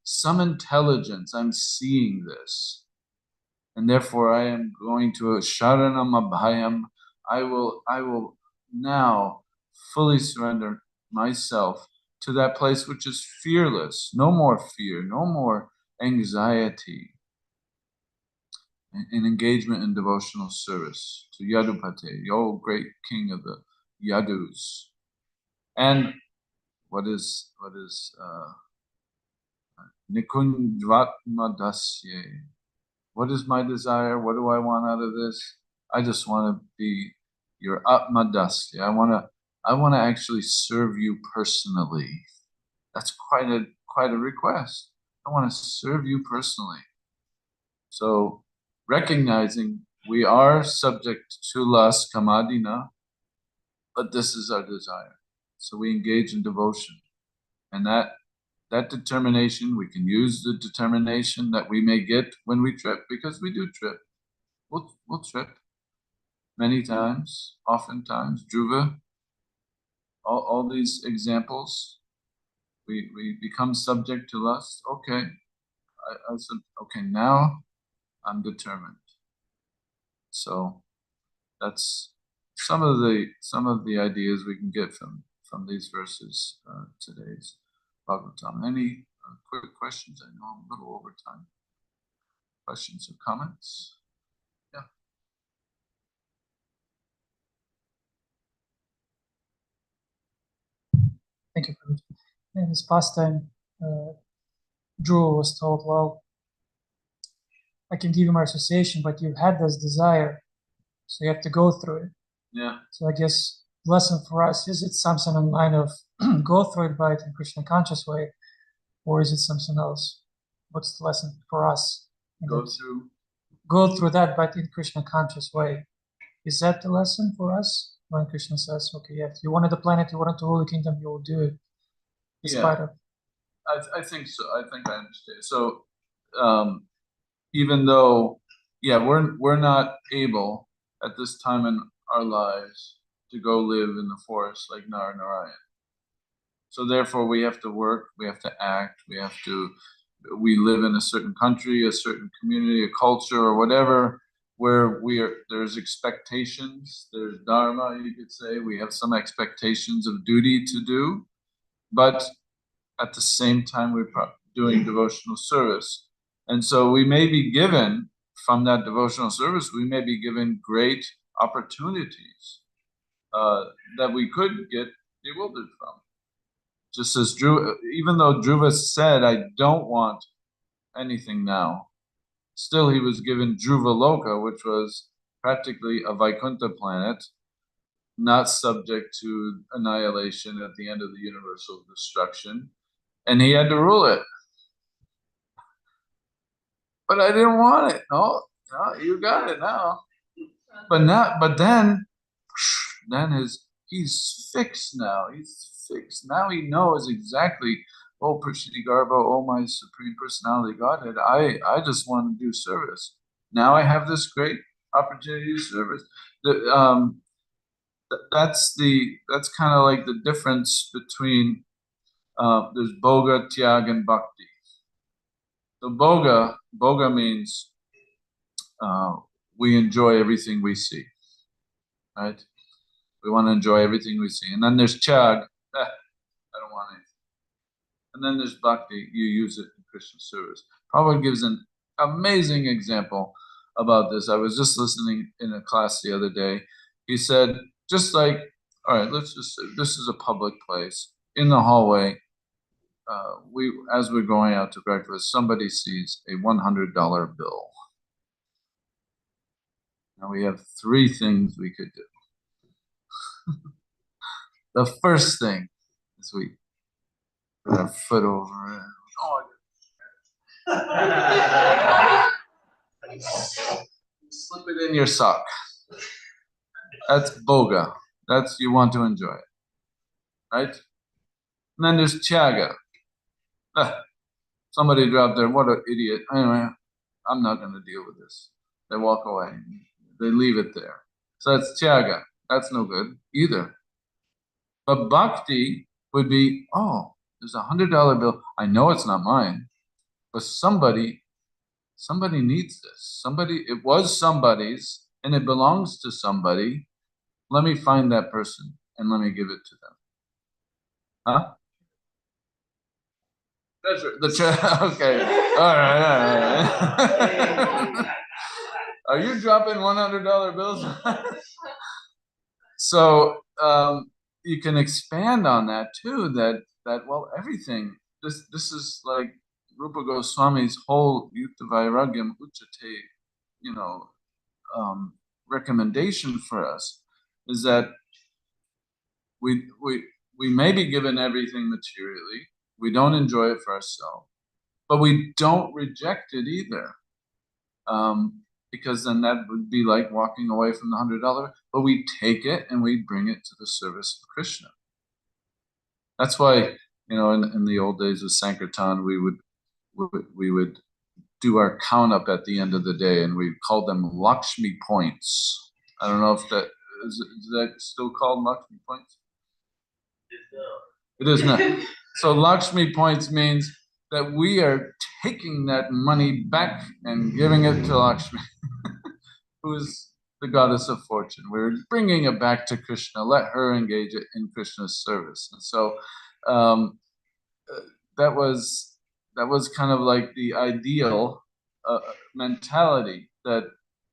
some intelligence, I'm seeing this. And therefore I am going to Sharanam Abhayam. I will now fully surrender myself to that place which is fearless. No more fear, no more anxiety. In engagement in devotional service to Yadupate, the old great king of the Yadus. And what is Nikunjvatmadasye? What is my desire? What do I want out of this? I just want to be your Atmadasya. I want to actually serve you personally. That's quite a request. I want to serve you personally. So recognizing we are subject to lust, kamadina, but this is our desire. So we engage in devotion. And that determination, we can use the determination that we may get when we trip, because we do trip. We'll trip many times, oftentimes. Dhruva, all these examples, we become subject to lust. Okay, I said, okay, now I'm determined. So that's some of the ideas we can get from these verses, today's Bhagavatam. Any quick questions? I know I'm a little over time. Questions or comments? Yeah. Thank you. In this pastime, Drew was told, well, I can give you my association, but you've had this desire, so you have to go through it. Yeah. So I guess lesson for us, is it something in line of go through it by it in Krishna conscious way, or is it something else? What's the lesson for us? Go through that, but in Krishna conscious way. Is that the lesson for us? When Krishna says, okay, yeah, if you wanted the planet, you wanted to rule the kingdom, you will do it. Despite of. I think so. I think I understand. So, even though, yeah, we're not able at this time in our lives to go live in the forest like Narayan. So therefore, we have to work, we have to act, we live in a certain country, a certain community, a culture, or whatever, where there's expectations, there's dharma, you could say. We have some expectations of duty to do, but at the same time, we're doing devotional service. And so we may be given, from that devotional service, we may be given great opportunities that we could get bewildered from. Just as Dhruva, even though Dhruva said, I don't want anything now, still he was given Dhruva Loka, which was practically a Vaikuntha planet, not subject to annihilation at the end of the universal destruction. And he had to rule it. But I didn't want it. No, you got it now. But then he's fixed now. He's fixed. Now he knows exactly, oh, Prishnigarba, oh, my Supreme Personality Godhead, I just want to do service. Now I have this great opportunity to service. That's kind of like the difference between there's Bhoga, Tyag, and Bhakti. So Bhoga means we enjoy everything we see, right? We want to enjoy everything we see. And then there's Tyag, I don't want anything. And then there's Bhakti, you use it in Krishna service. Prabhupada gives an amazing example about this. I was just listening in a class the other day. He said, just like, all right, let's just say this is a public place. In the hallway, as we're going out to breakfast, somebody sees a $100 bill. Now we have three things we could do. The first thing is we put our foot over it. Slip it in your sock. That's boga. That's, you want to enjoy it, right? And then there's tyaga. Somebody dropped there, what an idiot. Anyway, I'm not going to deal with this. They walk away. They leave it there. So that's tyaga. That's no good either. But bhakti would be, oh, there's $100 bill. I know it's not mine, but somebody needs this. It was somebody's, and it belongs to somebody. Let me find that person and let me give it to them. Huh? Okay. All right. Are you dropping $100 bills? So you can expand on that too. That well, everything. This is like Rupa Goswami's whole Yukta Vairagyam Uchate, recommendation for us is that we may be given everything materially. We don't enjoy it for ourselves, but we don't reject it either. Because then that would be like walking away from the $100, but we take it and we bring it to the service of Krishna. That's why, in the old days of Sankirtan, we would do our count up at the end of the day, and we called them Lakshmi points. I don't know if that is that still called Lakshmi points? It is not. So Lakshmi points means that we are taking that money back and giving it to Lakshmi, who is the goddess of fortune. We're bringing it back to Krishna. Let her engage it in Krishna's service. And so that was kind of like the ideal mentality that,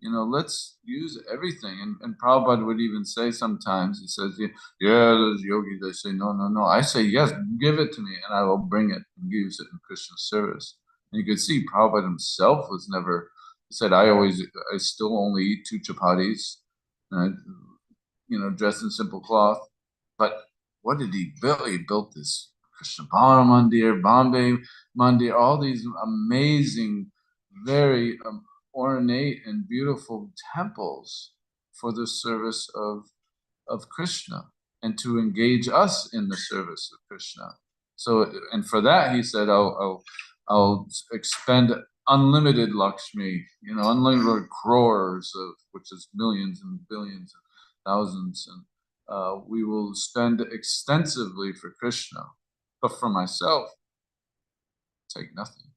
let's use everything. And Prabhupada would even say sometimes, he says, yeah, those yogis, they say, no. I say, yes, give it to me and I will bring it and use it in Krishna's service. And you could see Prabhupada himself was never, he said, I still only eat 2 chapatis, dressed in simple cloth. But what did he build? He built this Krishna Mandir, Bombay Mandir, all these amazing, very ornate and beautiful temples for the service of Krishna and to engage us in the service of Krishna. So, and for that, he said, I'll expend unlimited Lakshmi, unlimited crores which is millions and billions and thousands, and we will spend extensively for Krishna. But for myself, take nothing.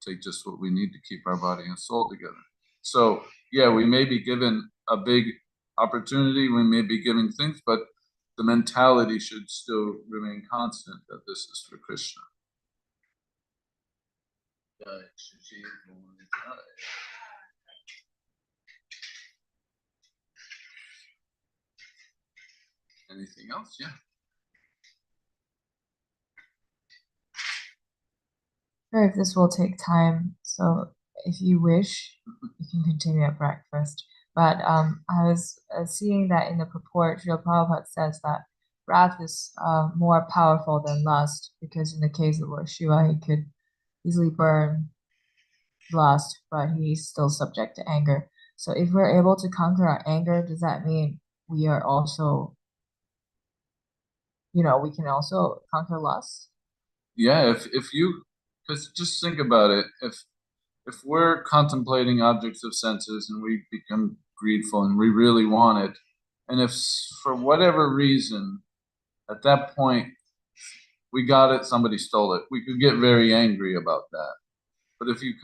Take just what we need to keep our body and soul together. So, yeah, we may be given a big opportunity, we may be given things, but the mentality should still remain constant that this is for Krishna. Anything else? Yeah. Sure, if this will take time, so if you wish, you can continue at breakfast. But I was seeing that in the purport, Srila Prabhupada says that wrath is more powerful than lust, because in the case of Lord Shiva, he could easily burn lust, but he's still subject to anger. So if we're able to conquer our anger, does that mean we are also, we can also conquer lust? Yeah, if you, because just think about it, if we're contemplating objects of senses and we become greedful and we really want it, and if for whatever reason at that point we got it, somebody stole it, we could get very angry about that. But if you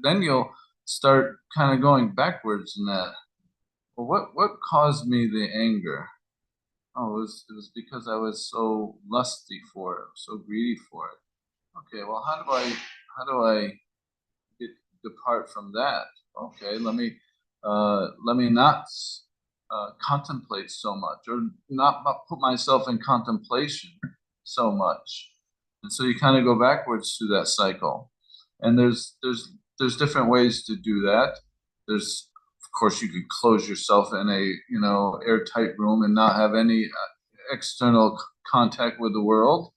then you'll start kind of going backwards in that. Well, what caused me the anger? Oh, it was because I was so lusty for it, so greedy for it. Okay, well, how do I depart from that? Okay, let me not contemplate so much, or not put myself in contemplation so much. And so you kind of go backwards through that cycle. And there's different ways to do that. There's, of course, you could close yourself in a airtight room and not have any external contact with the world,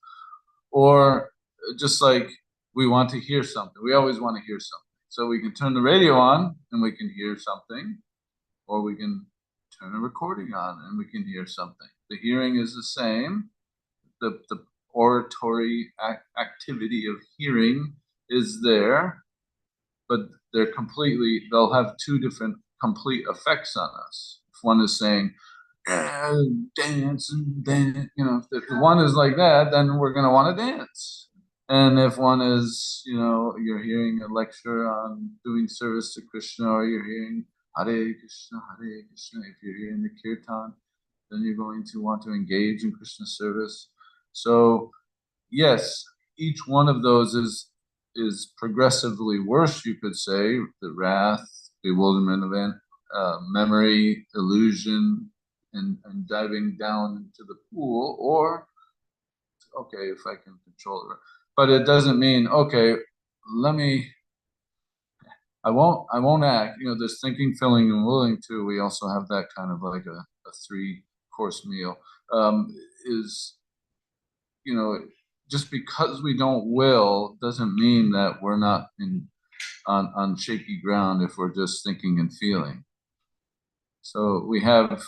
or just like we want to hear something. We always want to hear something. So we can turn the radio on and we can hear something, or we can turn a recording on and we can hear something. The hearing is the same. The oratory activity of hearing is there, but they'll have two different complete effects on us. If one is saying, dance and dance, if one is like that, then we're going to want to dance. And if one is, you're hearing a lecture on doing service to Krishna, or you're hearing Hare Krishna, if you're hearing the kirtan, then you're going to want to engage in Krishna service. So, yes, each one of those is progressively worse, you could say. The wrath, bewilderment of memory, illusion, and diving down into the pool, or okay, if I can control it. But it doesn't mean, okay, I won't act. There's thinking, feeling, and willing too. We also have that kind of like a 3-course meal. Is, just because we don't will doesn't mean that we're not on shaky ground if we're just thinking and feeling. So we have,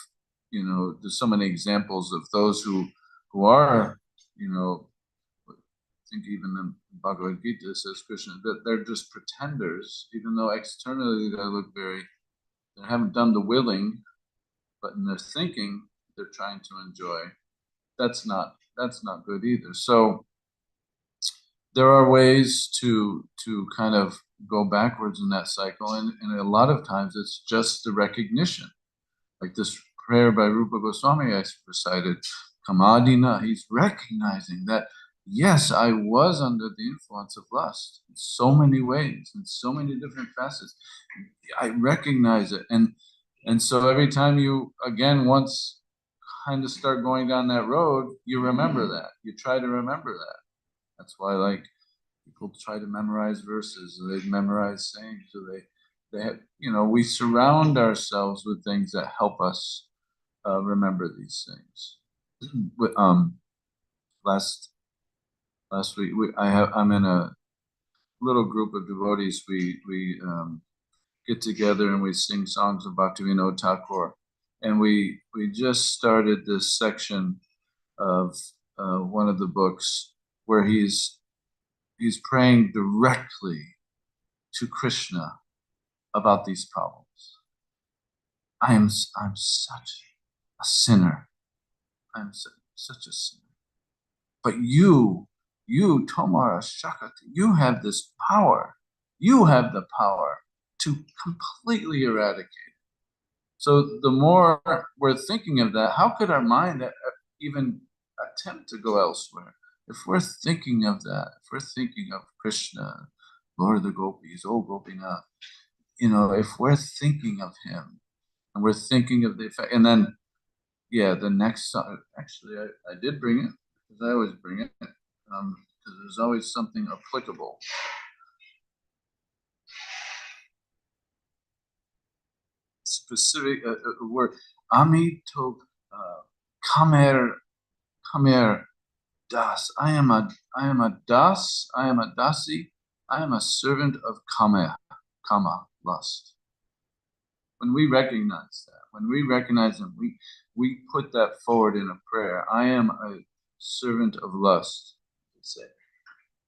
there's so many examples of those who are, I think even the Bhagavad Gita says Krishna that they're just pretenders, even though externally they haven't done the willing, but in their thinking they're trying to enjoy. That's not good either. So there are ways to kind of go backwards in that cycle, and a lot of times it's just the recognition, like this prayer by Rupa Goswami I recited, Kamadina. He's recognizing that, yes, I was under the influence of lust in so many ways, in so many different facets. I recognize it, and so every time you once kind of start going down that road, you remember that. You try to remember that. That's why, like, people try to memorize verses, or they memorize sayings, or they have, we surround ourselves with things that help us remember these things. Last week, I'm in a little group of devotees. We get together and we sing songs of Bhaktivinoda Thakur, and we just started this section of one of the books where he's praying directly to Krishna about these problems. I'm such a sinner. I'm such a sinner. But you, Tomara Shakati, you have this power. You have the power to completely eradicate it. So the more we're thinking of that, how could our mind even attempt to go elsewhere? If we're thinking of that, if we're thinking of Krishna, Lord of the Gopis, oh Gopinath, if we're thinking of him, and we're thinking of the effect, and then, the next song, actually, I did bring it, because I always bring it, because there's always something applicable. Specific word, Amito Kamer Das. I am a das, I am a dasi, I am a servant of kama, lust. When we recognize that, and we put that forward in a prayer, I am a servant of lust. Say,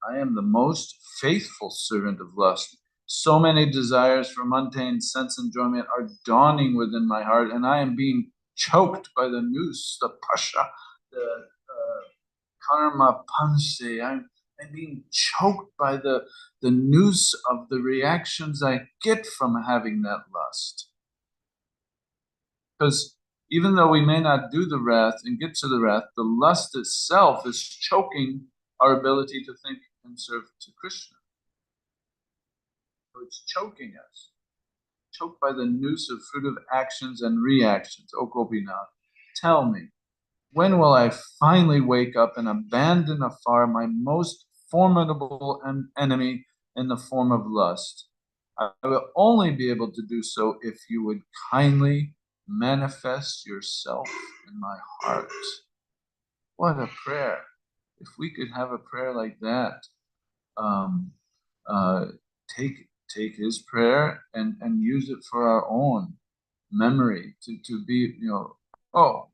I am the most faithful servant of lust. So many desires for mundane sense enjoyment are dawning within my heart, and I am being choked by the noose, the pasha, the karma panse. I'm being choked by the noose of the reactions I get from having that lust. Because even though we may not do the wrath and get to the wrath, the lust itself is choking our ability to think and serve to Krishna. So it's choking us, choked by the noose of fruitive actions and reactions. O Gopinath, tell me, when will I finally wake up and abandon afar my most formidable enemy in the form of lust? I will only be able to do so if you would kindly manifest yourself in my heart. What a prayer. If we could have a prayer like that, take his prayer and use it for our own memory to be, oh,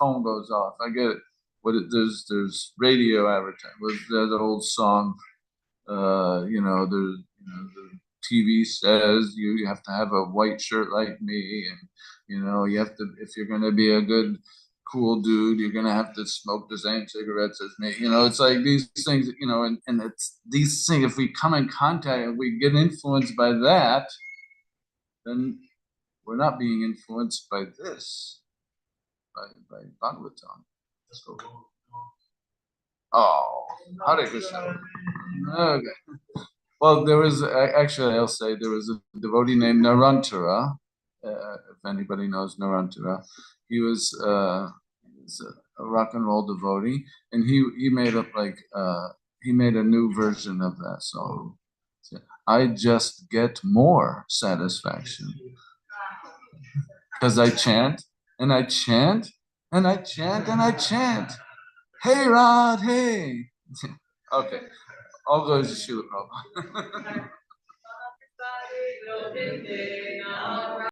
phone goes off. I get it. there's radio advertising. There's an old song. The TV says you have to have a white shirt like me, and you have to, if you're going to be a good cool dude, you're going to have to smoke the same cigarettes as me. It's like these things, and it's these things. If we come in contact and we get influenced by that, then we're not being influenced by this, by Bhagavatam. So, oh, Hare Krishna. Okay. Well, there was actually, I'll say there was a devotee named Narantara. If anybody knows Narantara, he was a rock and roll devotee, and he made up he made a new version of that song. I just get more satisfaction because I chant and I chant and I chant and I chant. Hey Rod, hey. Okay. All goes to Srila Prabhupada.